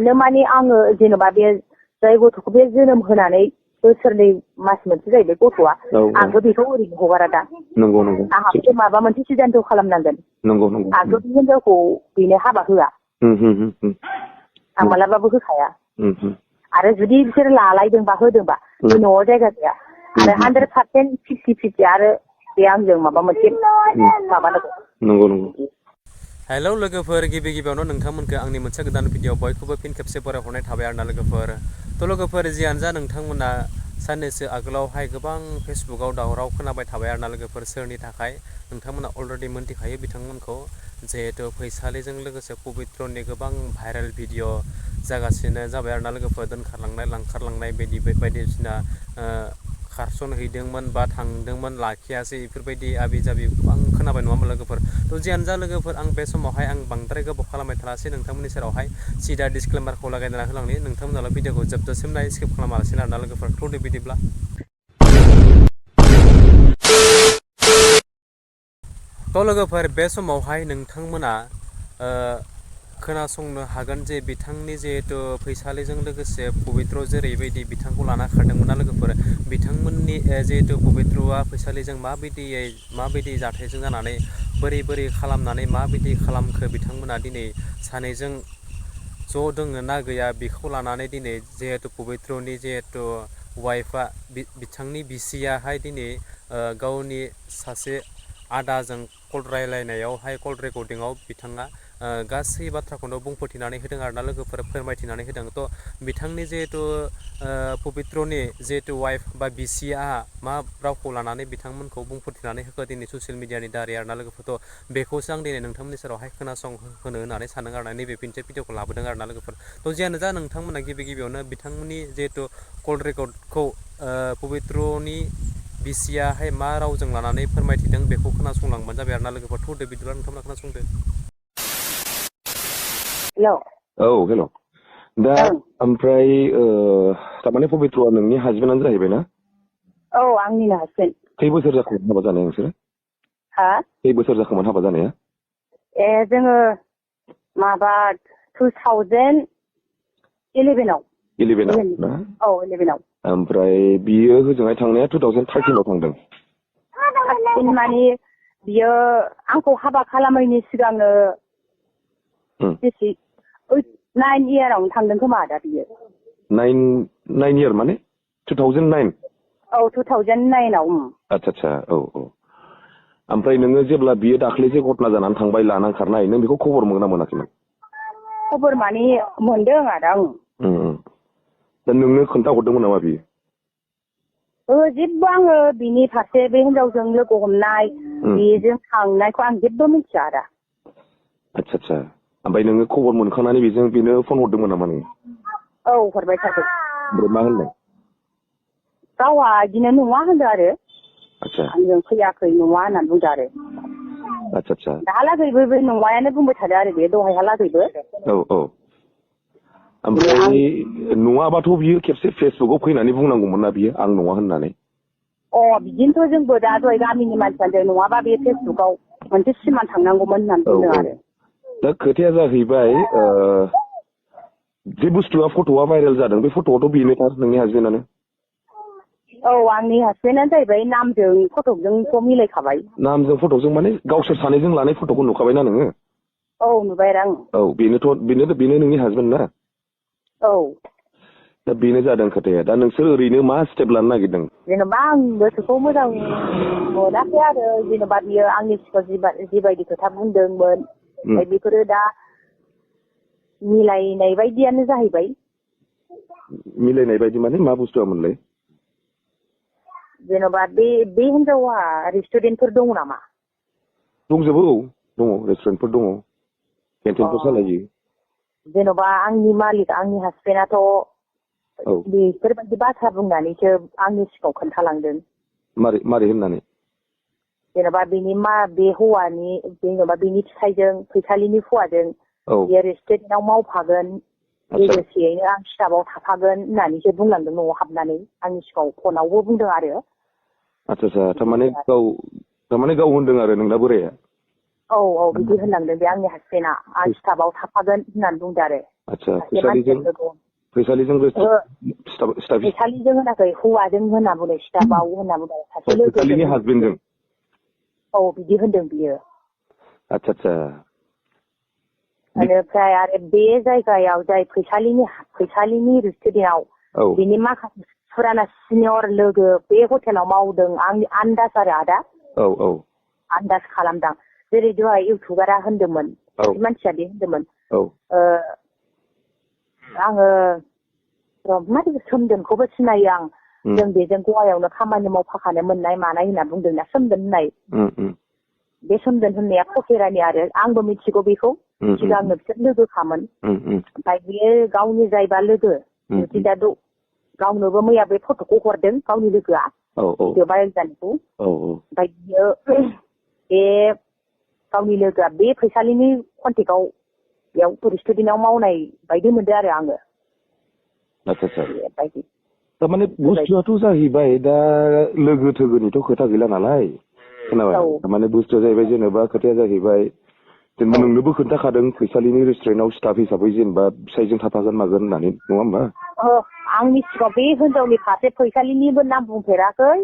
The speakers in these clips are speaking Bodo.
माने आङो जेनेबा बे जाय गथ'खौ बे जोनोम होनानै बोसोरनै मास मोनसे जाहैबाय गथ'आ आंबो बेखौ ओरैनो हगारा दा नंगौ नंगौ आंहाबो माबा मोनसे सिदान्थ' खालामनांगोन नंगौ नंगौ आंथ' बे हिनजावखौ बेनो हाबा होआ आं मालाबाबो होखाया आरो जुदि बिसोर लालायदोंबा होदोंबा बे न'आव जायगा गैया आरो 100% 50-50 आरो बे आंजों माबा मोनसे माबानांगौ नंगौ नंगौ हेलौ लोगोफोर गिबि गिबियावनो नोंथांमोनखौ आंनि मोनसे गोदान भिडिअ बयखौबो फिन खेबसे बरायहरनाय थाबाय आरोना लोगोफोर थ' लोगोफोर जियानो जा नोंथांमोना साननैसो आगोलावहाय गोबां फेसबुकाव दावराव खोनाबाय थाबाय आरोना लोगोफोर सोरनि थाखाय नोंथांमोना अलरेडि मोनथिखायो बिथांमोनखौ जिहेतु फैसालिजों लोगोसे पबित्रनि गोबां भाइरेल भिडिअ जागासिनो जाबाय आरोना लोगोफोर दोनखारलांनाय लांखारलांनाय बायदिसिना खारसनहैदोंमोन बा थांदोंमोन लाखियासै बेफोरबायदि आबि जाबि गोबां खोनाबाय नङा होमबा लोगोफोर थ' जियानो जा लोगोफोर आं बे समावहाय आं बांद्राय गोबाव खालामबाय थानासै नोंथांमोननि सेरावहाय सिदा डिसक्लेमारखौ लागायना होलांनि नोंथांमोनाल' भिडिअखौ जोबजासिम नाय स्किप खालामालासिनो आरोना लोगोफोर थ'दो बिदिब्ला थ' लोगोफोर बे समावहाय नोंथांमोना खोनासंनो हागोन जे बिथांनि जिहेतु फैसालिजों लोगोसे पबित्र जेरैबायदि बिथांखौ लाना खारदोंमोन ना लोगोफोर बिथांमोननि जिहेतु पबित्रआ फैसालिजों माबायदि जाथायजों जानानै बोरै खालामनानै माबायदि खालामखो बिथांमोना दिनै सानैजों ज' दोङो ना गैया बेखौ लानानै दिनै जिहेतु पबित्रनि जिहेतु वाइफआ बिथांनि बिसियाहाय दिनै गावनि सासे आदाजों कल रायलायनायावहाय कल रेकर्डिंआव बिथाङा गासै बाथ्राखौनो बुंफोरथिनानै होदों आरोना लोगोफोर फोरमायथिनानै होदों थ' बिथांनि जिहेतु पबित्रनि जिहेतु वाइफ बा बिसिया मा रावखौ लानानै बिथांमोनखौ बुंफोरथिनानै होखो दिनै ससियेल मिडियानि दारै आरोना लोगोफोर बेखौसो आं दिनै नोंथांमोननि सेरावहाय खोनासंहोनो होननानै सानदों आरोना नैबे फिनसे भिडिअखौ लाबोदों आरोना लोगोफोर थ' जियानो जा नोंथांमोना गिबियावनो बिथांमोननि जिहेतु कल रेकर्डखौ पबित्रनि बिसियाहाय मा रावजों लानानै फोरमायथिदों बेखौ खोनासंलांबानो जाबाय आरोना लोगोफोर थ'दो बिदिब्ला नोंथांमोना खोनासंदो हेल' दा ओमफ्राय थारमाने पबित्रआ नोंनि हासबेन्डआनो जाहैबाय ना औ आंनिनो हासबेन्ड खै बोसोर जाखोमोन हाबा जानाया नोंसोरो खै बोसोर जाखोमोन हाबा जानाया जोङो माबा 2011आव ना औ 11आव ओमफ्राय बियो होजोंहाय थांनाया 2013आव थांदों माने बियो आंखौ हाबा खालामैनि सिगांनो 9 इयारावनो थांदों खोमा दा बियो 9 इयार माने 2009 औ 2009आव आच्छा औ ओमफ्राय नोङो जेब्ला बियो दाख्लै जे घटना जानानै थांबाय लाना खारनाय नों बेखौ खबर मोना मोनाखैमोन खबर माने मोनदों आदा दा नोंनो खोन्थाहरदोंमोन नामा बियो जेबो आङो बिनि फारसे बे हिनजावजों लोगो हमनाय बेजों थांनायखौ आं जेबो मिथिया आदा आच्छा ओमफ्राय नोङो खबर मोनखांनानै बेनो फन हरदोंमोन नामा नोङो औ हरबाय थादों ओमफ्राय मा होनदों गावहा बिदिनो नङा होनदों आरो आच्छा आंजों फैयाखै नङा होननानै बुंदों आरो आच्छा दाहालागैबो बे नङायानो बुंबाय थादों आरो बे दहायहालागैबो औ ओमफ्राय नङाबाथ' बियो खेबसे फेसबुकआव फैनानै बुंनांगौमोन ना बियो आं नङा होननानै बिदिनोथ' जोंबो दा दहाय गामिनि मानसियानो नङाबा बे फेसबुकआव मोनसे सिमान थांनांगौमोन होननानै बुंदों आरो दा खोथाया जाहैबाय जे बुस्थुआ फट'आ भाइरेल जादों बे फट'आथ' बेनोथार नोंनि हासबेन्डआनो आंनि हासबेन्डआनो जाहैबाय नामजों फटकजोंथ' मिलायखाबाय नामजों फट'जों माने गावसोर सानैजों लानाय फट'खौ नुखाबायना नोङो नुबाय आरो आं बेनो नोंनि हासबेन्ड ना दा बेनो जादों खोथाया दा नोंसोर ओरैनो मा स्टेप लानो नागिरदों जेनेबा आं गोसोखौ मोजां मोनाखै आरो जेनेबा बियो आंनि सिगाङाव जिबायदि खोथा बुंदोंमोन बेफोरो दा मिलायनाय बायदियानो जाहैबाय मिलायनाय बायदि माने मा बुस्थुआमोनलाय जेनेबा बे हिनजावा रेस्टुरेन्टफोर दङ नामा दंजोबो दङ रेस्टुरेन्टफोर दङ केन्टिनफोर सालायो जेनेबा आंनि मालिक आंनि हासबेन्डआथ' बेफोरबायदि बाथ्रा बुंनानैसो आंनि सिगाङाव खोन्थालांदों मारै होननानै जेनेबा बे हौवानि जेनेबा बेनि फिसायजों फैसालिनि हौवाजों बेयो रेस्टुरेन्टआव मावफागोन लोगोसेयैनो आं स्टाफआव थाफागोन होननानैसो बुंलांदों न'आव हाबनानै आंनि सिगाङाव फनावबो बुंदों आरो आच्छा थारमाने गाव होनदों आरो नोंना बोराया बिदि होनलांदों बे आंनि हासबेन्डआ आं स्टाफआव थाफागोन होननानै बुंदों आरो आतसा फैसालिजों फैसालिजों होनाखै हौवाजों होना बुंदों स्टाफआव होना बुंदों सासे लोगो फैसालिनि हासबेन्डजों औ बिदि होनदों बियो आतसा बेनिफ्राय आरो बे जायगायाव जाय फैसालिनि रेस्टुरेन्टआव बिनि माखासे फुराना सिनियर लोगो बे हटेलाव मावदों आंनि आन्दाज आरो आदा आन्दाज खालामदां जेरै दहाय इउटुबारा होनदोंमोन मानसिया बे होनदोंमोन आङो माथो सोमदोनखौबो सिनायो आं जों बेजों गवायावनो खामानि मावफाखानो मोननाय मानाय होनना बुंदोंना सोमदोन होननाय बे सोमदोन होननाया फकेरानि आरो आंबो मिथिगौ बेखौ सिगांनो बिसोर लोगोखामोन ओमफ्राय बियो गावनि जायबा लोगो दा गावनोबो मैया बे फट'खौ हरदों गावनि लोगोआ भिडिअ भाइरेल जानायखौ ओमफ्राय बियो बे गावनि लोगोआ बे फैसालिनि कन्टेक्टआव बेयाव रेस्टुरेन्टआव मावनाय बायदि मोनदों आरो आङो थारमाने बुस्थुआथ' जाहैबाय दा लोगो थोगोनिथ' खोथा गैला नालाय खोनाबाय थारमाने बुस्थुआ जाहैबाय जेनेबा खोथाया जाहैबाय जेनेबा नोंनोबो खोन्थाखादों फैसालिनि रेस्टुरेन्टआव स्टाफ हिसाबै जेनेबा फिसाइजों थाफागोन मागोन होननानै नङा होमबा आंनि सिगाङाव बे हिनजावनि फारसे फैसालिनिबो नाम बुंफेराखै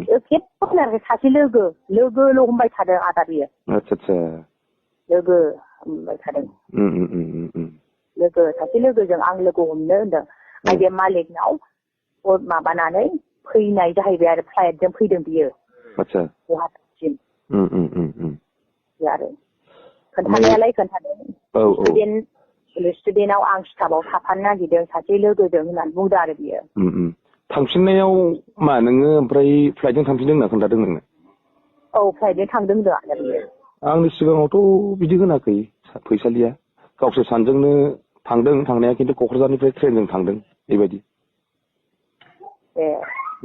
खेबसे खोनायाखै सासे लोगोल' होनबाय थादों आदा बियो आतसा लोगो होनबाय थादों लोगो सासे लोगोजों आं लोगो हमनो होनदों ओमफ्राय बे मालिकनाव माबानानै फैनाय जाहैबाय आरो फ्लाइटजों फैदों बियो गुवाहाटिसिम आरो खोन्थानायालाय खोन्थादों रेस्टुरेन्टआव आं स्टाफआव थाफानो नागिरदों सासे लोगोजों होननानै बुंदों आरो बियो थांफिननायाव मा नोङो ओमफ्राय फ्लाइटजों थांफिनदों होनना खोन्थादों नोंनो फ्लाइटजों थांदों होनदों आरो बियो आंनि सिगाङावथ' बिदि होनाखै फैसालिया गावसोर सानजोंनो थांदों थांनाया खिन्थु क'क्राझारनिफ्राय ट्रेनजों थांदों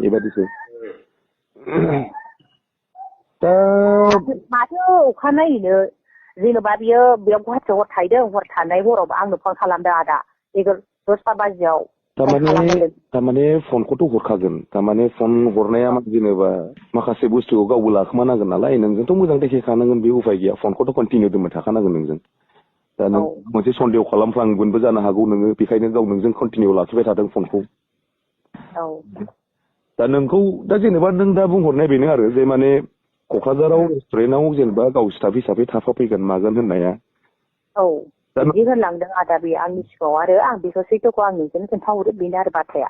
बेबायदिसो दा माथो अखानायैनो जेन'बा बियो बेयाव गुवाहाटियाव हर थाहैदों हर थानाय हराव आंनो फन खालामदों आदा 10ता बाजियाव थारमाने फनखौथ' हरखागोन थारमाने फन हरनाया जेनेबा माखासे बुस्थुखौ गावबो लाखोमानांगोन नालाय नोंजोंथ' मोजां देखायखानांगोन बे उफाय गैया फनखौथ' कन्टिनिउ दोनबाय थाखानांगोन नोंजों दा नों मोनसे सन्देह खालामफ्लांगोनबो जानो हागौ नोङो बेखायनो गाव नोंजों कन्टिनिउ लाखिबाय थादों फनखौ दा नोंखौ दा जेनेबा नों दा बुंहरनाय बेनो आरो जे माने क'क्राझाराव रेस्टुरेन्टआव जेनेबा गाव स्टाफ हिसाबै थाफाफैगोन मागोन होननाया बिदि होनलांदों आदा बे आंनि सिगाङाव आरो आं बेखौ सैथोखौ आं नोंजोंनो खोन्थाहरो बेनो आरो बाथ्राया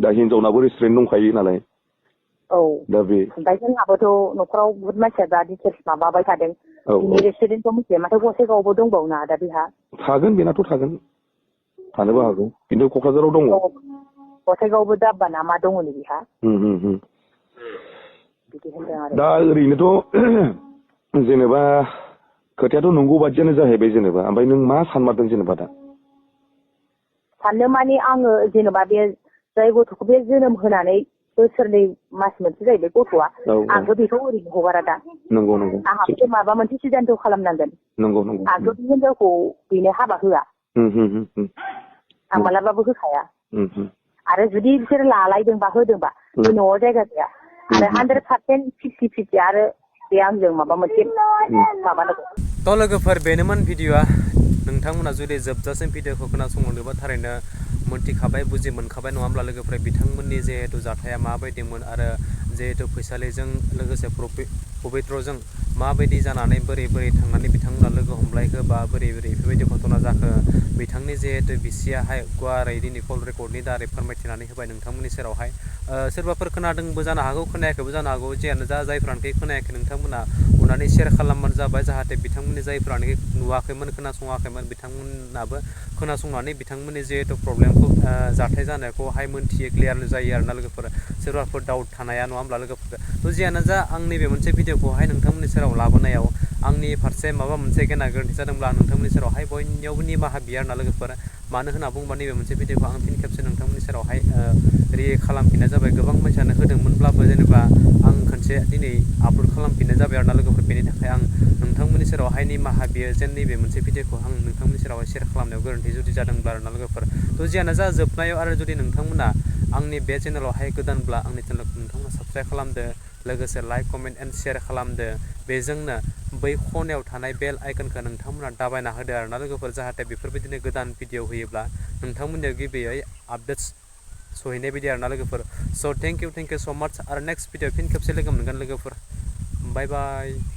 दा हिनजावनाबो रेस्टुरेन्ट दंखायो नालाय दा बे ओमफ्राय जोंहाबोथ' न'खराव बुहुत मानसिया दा डिटेल्स माबाबाय थादों बिनि रेस्टुरेन्टखौ मिथिया माथो गसाइगावआवबो दंबावोना आदा बेहा थागोन बेनाथ' थागोन थानोबो हागौ खिन्थु क'क्राझाराव दङ गसाइगावआवबो दाब्बा ना मा दङ नै बेहा दा ओरैनोथ' जेनेबा खोथायाथ' नंगौ बादियानो जाहैबाय जेनेबा ओमफ्राय नों मा सानमारदों जेनेबा दा साननो माने आङो जेनेबा बे जाय गथ'खौ बे जोनोम होनानै बोसोरनै मास मोनसे जाहैबाय गथ'आ आंबो बेखौ ओरैनो हगारा दा नंगौ आंहाबो माबा मोनसे सिदान्थ' खालामनांगोन आंथ' बे हिनजावखौ बेनो हाबा होआ आं मालाबाबो होखाया आरो जुदि बिसोर लालायदोंबा होदोंबा बे न'आव जायगा गैया आरो 100% 50-50 आरो बे आंजों माबा मोनसे माबानांगौ थ' लोगोफोर बेनोमोन भिडिअ'आ नोंथांमोना जुदि जोबजासिम भिडिअ'खौ खोनासंलांदोंबा थारैनो मोनथिखाबाय बुजि मोनखाबाय नङा होमब्ला लोगोफोर बिथांमोननि जिहेतु जाथाया माबायदिमोन आरो जिहेतु फैसालिजों लोगोसे पबित्रजों माबायदि जानानै बोरै थांनानै बिथांमोना लोगो हमलायखो बा बोरै बेफोरबायदि घटना जाखो बिथांनि जिहेतु बिसियाहाय गुवारै दिनै कल रेकर्डनि दारै फोरमायथिनानै होबाय नोंथांमोननि सेरावहाय सोरबाफोर खोनादोंबो जानो हागौ खोनायाखैबो जानो हागौ जियानो जा जायफ्रानोखि खोनायाखै नोंथांमोना अननानै शेयार खालामबानो जाबाय जाहाथे बिथांमोननि जायफ्रानोखि नुवाखैमोन खोनासङाखैमोन बिथांमोनाबो खोनासंनानै बिथांमोननि जिहेतु प्रब्लेमखौ जाथाय जानायखौहाय मोनथियो क्लियार जायो आरोना लोगोफोर सोरबाफोर डाउट थानाया नङा होमब्ला लोगोफोर थ' जियानो जा आंनि बे मोनसे भिडिअखौहाय नोंथांमोननि सेराव लाबोनायाव आंनि फारसे माबा मोनसे गेना गोरोन्थि जादोंब्ला आं नोंथांमोननि सेरावहाय बयनियावबो निमाहा बियो आरोना लोगोफोर मानो होनना बुङोबा नैबे मोनसे भिडिअखौ आं फिन खेबसे नोंथांमोननि सेरावहाय खालामफिननाय जाबाय गोबां मानसियानो होदोंमोनब्लाबो जेनेबा आं खनसे दिनै आपल'ड खालामफिननाय जाबाय आरोना लोगोफोर बेनि थाखाय आं नोंथांमोननि सेरावहाय निमाहा बियो जेन नैबे मोनसे भिडिअखौ आं नोंथांमोननि सेरावहाय शेयार खालामनायाव गोरोन्थि जुदि जादोंब्ला आरोना लोगोफोर थ' जियानो जा जोबनायाव आरो जुदि नोंथांमोना आंनि बे चेनेलावहाय गोदानब्ला आंनि चेनेलखौ नोंथांमोना साबस्क्राइब खालामदो लोगोसे लाइक कमेन्ट एन्ड शेयार खालामदो बेजोंनो बै खनायाव थानाय बेल आइकनखौ नोंथांमोना दाबायना होदो आरोना लोगोफोर जाहाथे बेफोरबायदिनो गोदान भिडिअ होयोब्ला नोंथांमोननियाव गिबियै आपडेट्स सहैनाय बायदि आरोना लोगोफोर स' थेंक इउ स' माच आरो नेक्स्ट भिडिअ फिन खेबसे लोगो मोनगोन लोगोफोर बाय बाय